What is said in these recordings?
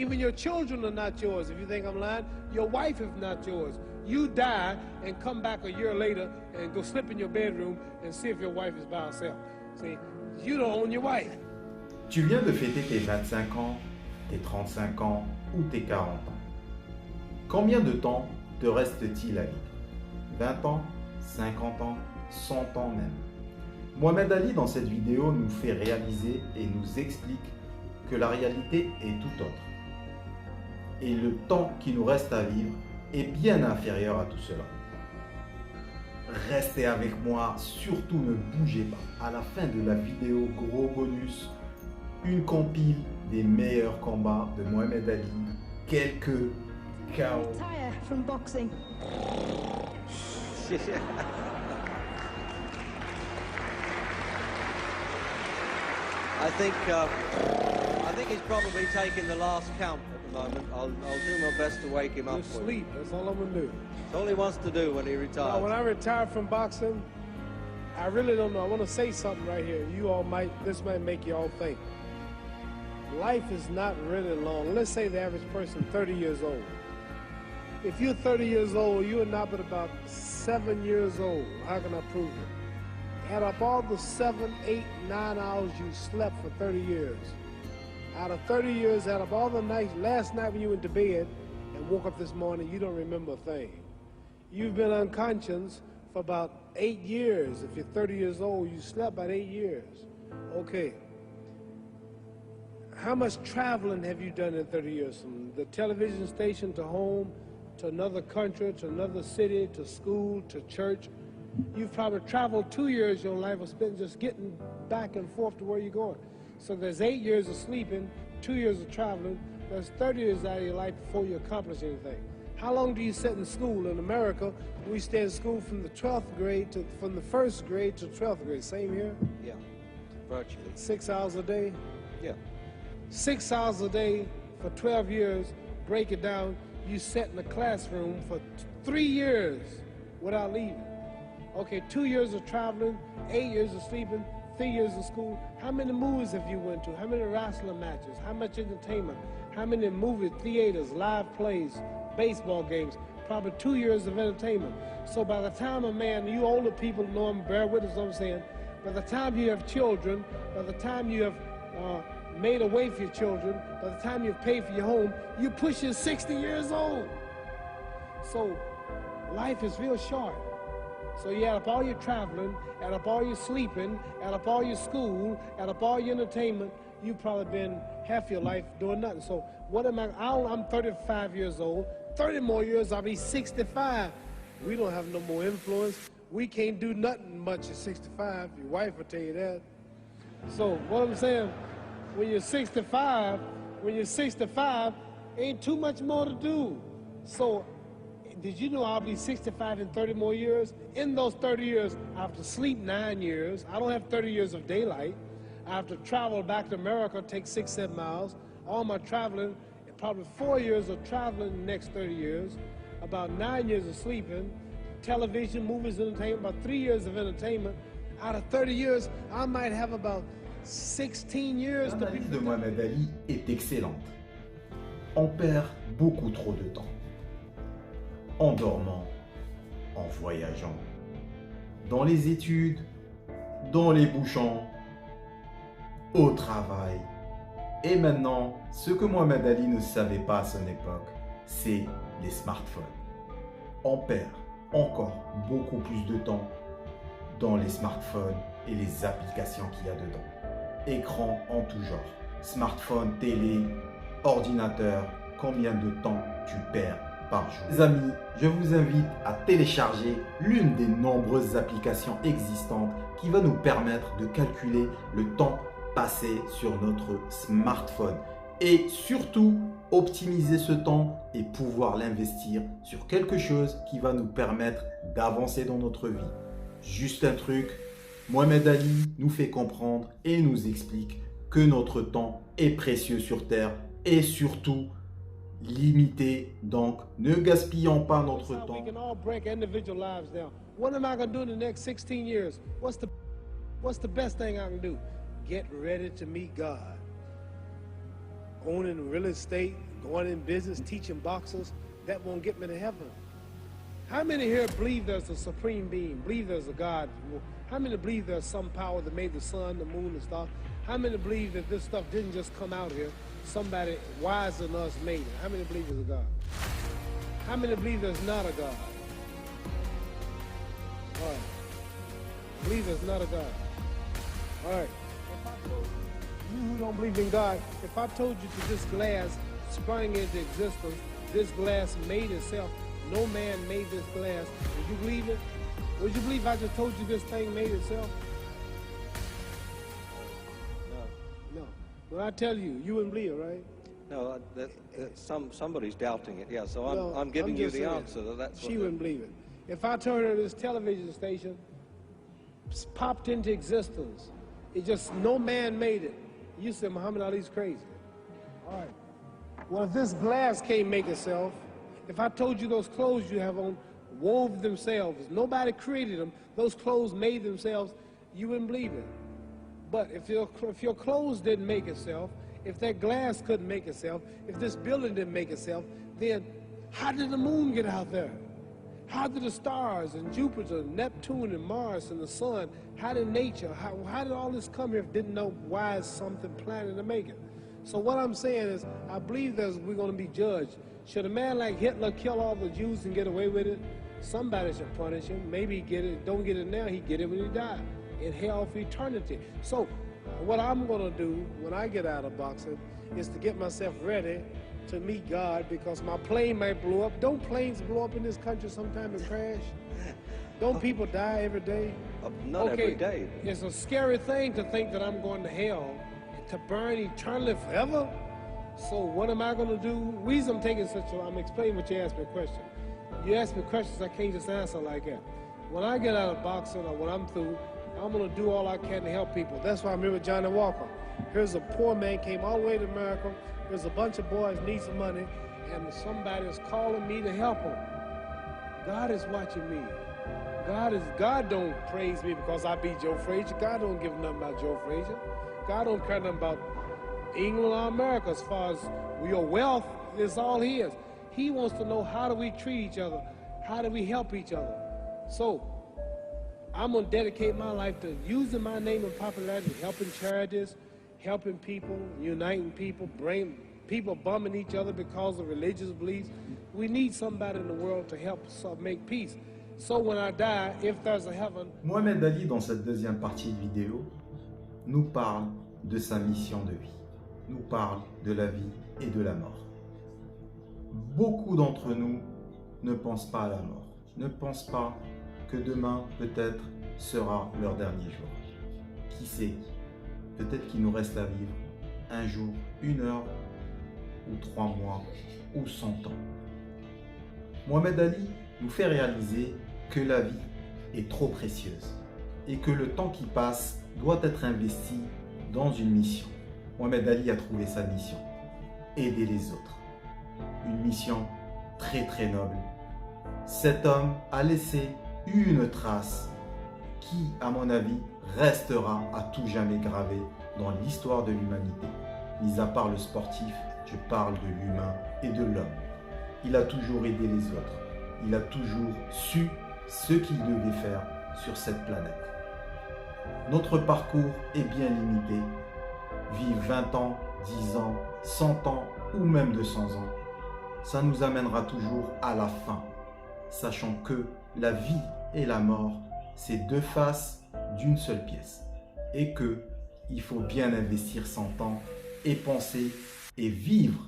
Even your children are not yours. If you think I'm lying, your wife is not yours. You die and come back a year later and go slip in your bedroom and see if your wife is by herself. See, you don't own your wife. Tu viens de fêter tes 25 ans, tes 35 ans ou tes 40 ans. Combien de temps te reste-t-il à vivre? 20 ans, 50 ans, 100 ans même. Mohamed Ali, dans cette vidéo, nous fait réaliser et nous explique que la réalité est tout autre. Et le temps qui nous reste à vivre est bien inférieur à tout cela. Restez avec moi, surtout ne bougez pas. À la fin de la vidéo, gros bonus, une compile des meilleurs combats de Mohamed Ali, quelques KO. Retire from boxing. I think he's probably taking the last count at the moment. I'll do my best to wake him up. Just sleep. That's all I'm gonna do. It's all he wants to do when he retires. Now, when I retire from boxing, I really don't know. I want to say something right here. This might make you all think. Life is not really long. Let's say the average person 30 years old. If you're 30 years old, you are not but about 7 years old. How can I prove it? Add up all the 7, 8, 9 hours you slept for 30 years. Out of 30 years, add up all the nights, last night when you went to bed and woke up this morning, you don't remember a thing. You've been unconscious for about 8 years. If you're 30 years old, you slept about 8 years. Okay. How much traveling have you done in 30 years? From the television station to home, to another country, to another city, to school, to church. You've probably traveled 2 years your life was spent just getting back and forth to where you're going. So there's 8 years of sleeping, 2 years of traveling. There's 30 years out of your life before you accomplish anything. How long do you sit in school? In America, we stay in school from the 12th grade to, from the 1st grade to 12th grade. Same here? Yeah, virtually. 6 hours a day? Yeah. 6 hours a day for 12 years, break it down, you sat in the classroom for 3 years without leaving. Okay, 2 years of traveling, 8 years of sleeping, 3 years of school. How many movies have you went to? How many wrestling matches? How much entertainment? How many movie theaters, live plays, baseball games? Probably 2 years of entertainment. So by the time a man, you older people know him, bear witness what I'm saying, by the time you have children, by the time you have made a way for your children, by the time you've paid for your home, you're pushing 60 years old. So life is real short. So you add up all your traveling, add up all your sleeping, add up all your school, add up all your entertainment, you've probably been half your life doing nothing. So what am I'm 35 years old, 30 more years, I'll be 65. We don't have no more influence. We can't do nothing much at 65. Your wife will tell you that. So what I'm saying, when you're 65, ain't too much more to do. So did you know I'll be 65 in 30 more years? In those 30 years, I have to sleep 9 years. I don't have 30 years of daylight. I have to travel back to America, take 6, 7 miles. All my traveling, probably 4 years of traveling in the next 30 years, about 9 years of sleeping, television, movies, entertainment, about 3 years of entertainment. Out of 30 years, I might have about 16 years to be. L'analyse de Mohamed Ali est excellente. On perd beaucoup trop de temps. En dormant, en voyageant, dans les études, dans les bouchons, au travail. Et maintenant, ce que Mohamed Ali ne savait pas à son époque, c'est les smartphones. On perd encore beaucoup plus de temps dans les smartphones et les applications qu'il y a dedans. Écran en tout genre, smartphone, télé, ordinateur, combien de temps tu perds par jour? Les amis, je vous invite à télécharger l'une des nombreuses applications existantes qui va nous permettre de calculer le temps passé sur notre smartphone et surtout optimiser ce temps et pouvoir l'investir sur quelque chose qui va nous permettre d'avancer dans notre vie. Juste un truc, Mohamed Ali nous fait comprendre et nous explique que notre temps est précieux sur Terre et surtout limité. Donc, ne gaspillons pas notre temps. We can all break individual lives down. What am I going to do in the next 16 years? What's the best thing I can do? Get ready to meet God. owning real estate, going in business, teaching boxers. That won't get me to heaven. How many here believe there's a supreme being, believe there's a God? How many believe there's some power that made the sun, the moon, the stars? How many believe that this stuff didn't just come out here? Somebody wiser than us made it. How many believe there's a God? How many believe there's not a God? All right. Believe there's not a God. All right. If I told you who don't believe in God, if I told you that this glass sprang into existence, this glass made itself, no man made this glass, would you believe it? Would you believe I just told you this thing made itself? No. When I tell you, you wouldn't believe it, right? No, somebody's doubting it, yeah, so I'm giving you the answer. That's she wouldn't believe it. If I told her this television station popped into existence, it just, no man made it, you said Muhammad Ali's crazy. All right. Well, if this glass can't make itself, if I told you those clothes you have on wove themselves, nobody created them, those clothes made themselves, you wouldn't believe it. But if your clothes didn't make itself, if that glass couldn't make itself, if this building didn't make itself, then how did the moon get out there? How did the stars and Jupiter, Neptune and Mars and the sun, how did nature, how did all this come here if didn't know why is something planning to make it? So what I'm saying is, I believe we're going to be judged. Should a man like Hitler kill all the Jews and get away with it? Somebody should punish him. Maybe he get it, don't get it now, he get it when he died, in hell for eternity. So what I'm going to do when I get out of boxing is to get myself ready to meet God, because my plane might blow up. Don't planes blow up in this country sometime and crash? Don't people die every day? Not every day. It's a scary thing to think that I'm going to hell to burn eternally forever. So what am I going to do? The reason I'm taking I'm explaining what you asked me a question. You ask me questions I can't just answer like that. When I get out of boxing or when I'm through, I'm going to do all I can to help people. That's why I'm here with Johnny Walker. Here's a poor man, came all the way to America. There's a bunch of boys need some money, and somebody is calling me to help them. God is watching me. God don't praise me because I beat Joe Frazier. God don't give nothing about Joe Frazier. God don't care nothing about England or America as far as your wealth is all his. He wants to know, how do we treat each other? How do we help each other? So I'm going to dedicate my life to using my name and popularity, helping charities, helping people, uniting people, bring people bumming each other because of religious beliefs. We need somebody in the world to help us make peace. So when I die, if there's a heaven. Mohamed Ali, dans cette deuxième partie de vidéo, nous parle de sa mission de vie, nous parle de la vie et de la mort. Beaucoup d'entre nous ne pensent pas à la mort, ne pensent pas que demain peut-être sera leur dernier jour. Qui sait? Peut-être qu'il nous reste à vivre un jour, une heure, ou 3 mois, ou 100 ans. Mohamed Ali nous fait réaliser que la vie est trop précieuse et que le temps qui passe doit être investi dans une mission. Mohamed Ali a trouvé sa mission, aider les autres. Une mission très très noble. Cet homme a laissé une trace qui, à mon avis, restera à tout jamais gravée dans l'histoire de l'humanité. Mis à part le sportif, je parle de l'humain et de l'homme. Il a toujours aidé les autres. Il a toujours su ce qu'il devait faire sur cette planète. Notre parcours est bien limité. Vivre 20 ans, 10 ans, 100 ans ou même 200 ans, ça nous amènera toujours à la fin, sachant que la vie et la mort, c'est deux faces d'une seule pièce et que il faut bien investir son temps et penser et vivre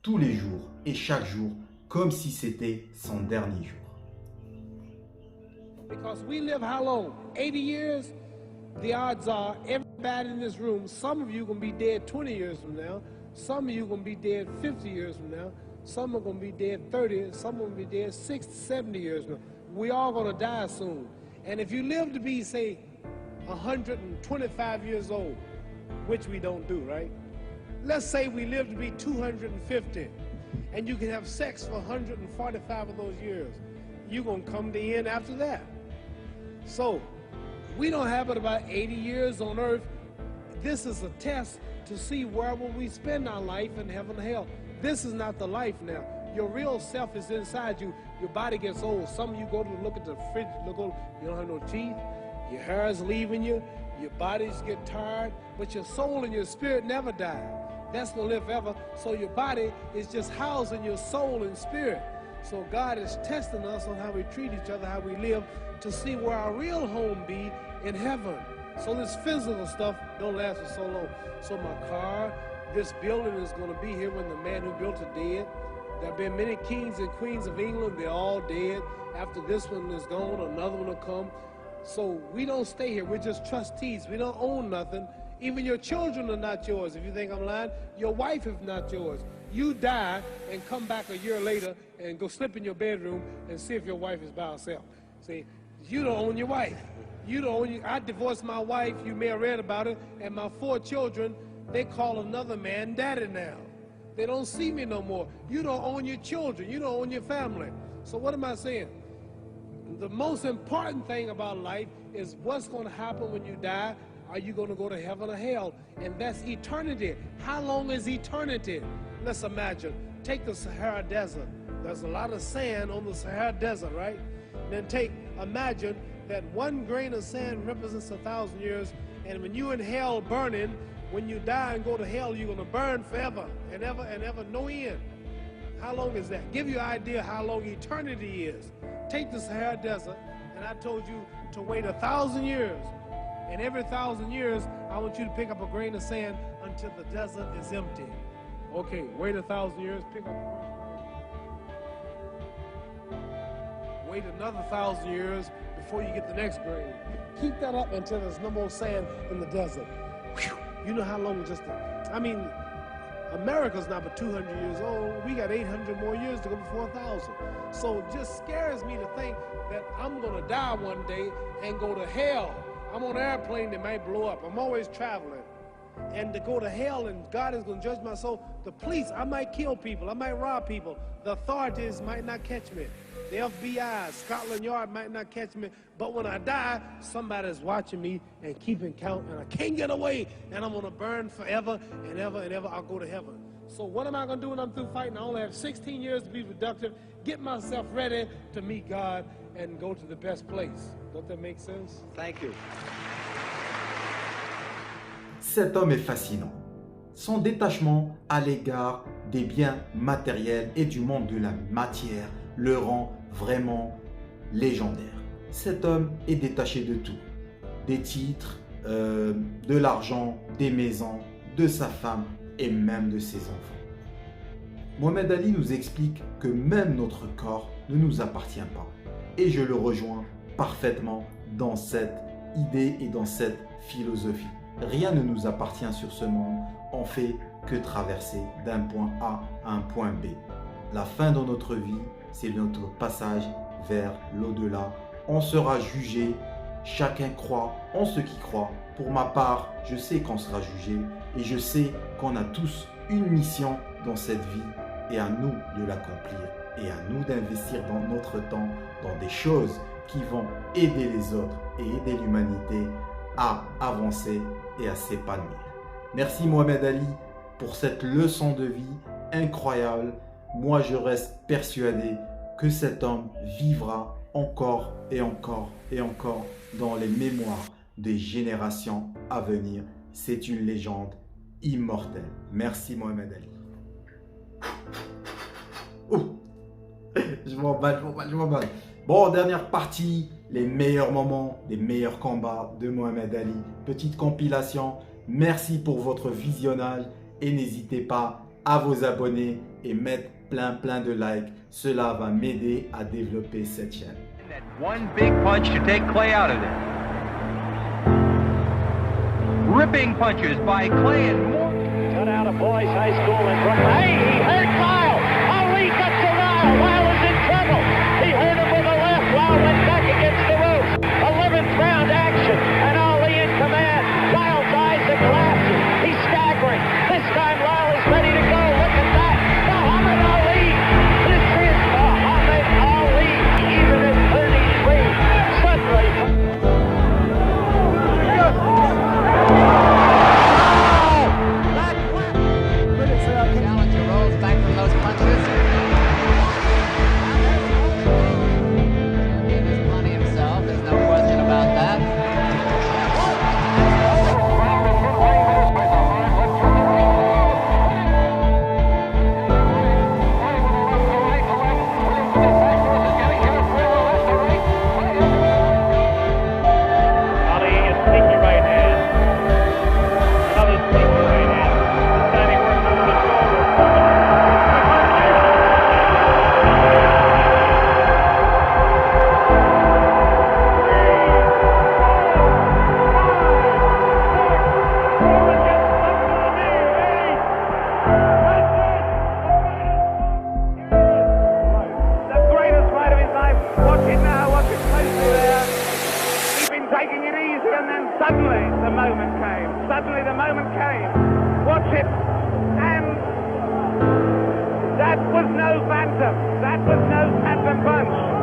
tous les jours et chaque jour comme si c'était son dernier jour. Because we live how long? 80 years? The odds are everybody in this room, some of you are going to be dead 20 years from now, some of you are going to be dead 50 years from now, some are going to be dead 30, some are going to be dead 60, 70 years from now. We all going to die soon. And if you live to be, say, 125 years old, which we don't do, right? Let's say we live to be 250, and you can have sex for 145 of those years. You're going to come to the end after that. So, we don't have but about 80 years on earth. this is a test to see where will we spend our life in heaven or hell. This is not the life now. Your real self is inside you. Your body gets old. Some of you go to look at the fridge, look over, you don't have no teeth. Your hair is leaving you. Your bodies get tired. But your soul and your spirit never die. That's going to live forever. So your body is just housing your soul and spirit. So God is testing us on how we treat each other, how we live, to see where our real home be in heaven. So this physical stuff don't last for so long. So my car, this building is going to be here when the man who built it dead. There have been many kings and queens of England. They're all dead. After this one is gone, another one will come. So we don't stay here. We're just trustees. We don't own nothing. Even your children are not yours. If you think I'm lying, your wife is not yours. You die and come back a year later and go slip in your bedroom and see if your wife is by herself. See, you don't own your wife. You don't own you. I divorced my wife. You may have read about it. And my 4 children, they call another man daddy now. They don't see me no more. You don't own your children. You don't own your family. So what am I saying? The most important thing about life is what's going to happen when you die. Are you going to go to heaven or hell? And that's eternity. How long is eternity? Let's imagine. Take the Sahara Desert. There's a lot of sand on the Sahara Desert, right? And then imagine that 1 grain of sand represents 1,000 years. And when you're in hell burning, when you die and go to hell, you're going to burn forever and ever, no end. How long is that? Give you an idea how long eternity is. Take the Sahara Desert, and I told you to wait 1,000 years. And every 1,000 years, I want you to pick up a grain of sand until the desert is empty. Okay, wait 1,000 years, pick up a grain. Wait another 1,000 years before you get the next grain. Keep that up until there's no more sand in the desert. Whew. You know how long America's not but 200 years old. We got 800 more years to go before 1,000. So it just scares me to think that I'm going to die one day and go to hell. I'm on an airplane that might blow up. I'm always traveling. And to go to hell and God is going to judge my soul. The police, I might kill people. I might rob people. The authorities might not catch me. The FBI, Scotland Yard might not catch me. But when I die, somebody's watching me and keeping count, and I can't get away, and I'm going to burn forever and ever and ever. I'll go to heaven. So what am I going to do when I'm through fighting? I only have 16 years to be productive, get myself ready to meet God and go to the best place. Don't that make sense? Thank you. Cet homme est fascinant. Son détachement à l'égard des biens matériels et du monde de la matière le rend vraiment légendaire. Cet homme est détaché de tout. Des titres, de l'argent, des maisons, de sa femme et même de ses enfants. Mohamed Ali nous explique que même notre corps ne nous appartient pas. Et je le rejoins parfaitement dans cette idée et dans cette philosophie. Rien ne nous appartient sur ce monde, on fait que traverser d'un point A à un point B. La fin de notre vie, c'est notre passage vers l'au-delà. On sera jugé, chacun croit en ce qu'il croit. Pour ma part, je sais qu'on sera jugé et je sais qu'on a tous une mission dans cette vie et à nous de l'accomplir et à nous d'investir dans notre temps dans des choses qui vont aider les autres et aider l'humanité à avancer et à s'épanouir. Merci Mohamed Ali pour cette leçon de vie incroyable. Moi, je reste persuadé que cet homme vivra encore et encore et encore dans les mémoires des générations à venir. C'est une légende immortelle. Merci Mohamed Ali. Ouh. Je m'emballe. Bon, dernière partie, les meilleurs moments, les meilleurs combats de Mohamed Ali. Petite compilation. Merci pour votre visionnage et n'hésitez pas à vous abonner et mettre plein de likes. Cela va m'aider à développer cette chaîne. That one big punch to take Clay out of there. Ripping punches by Clay and more. Cut out of Boys High School in Brooklyn. Hey, he hurt Lyle. Ali got to Lyle. Lyle is in trouble. He hurt him with a left. Lyle went back against the ropes. 11th round action. And Ali in command. Lyle's eyes are glassy. He's staggering. This time Lyle is ready to go. Look at that. Muhammad Ali. This is Muhammad Ali. Even at 33. Suddenly. moment came. Suddenly the moment came. Watch it. And that was no bantam. That was no bantam punch.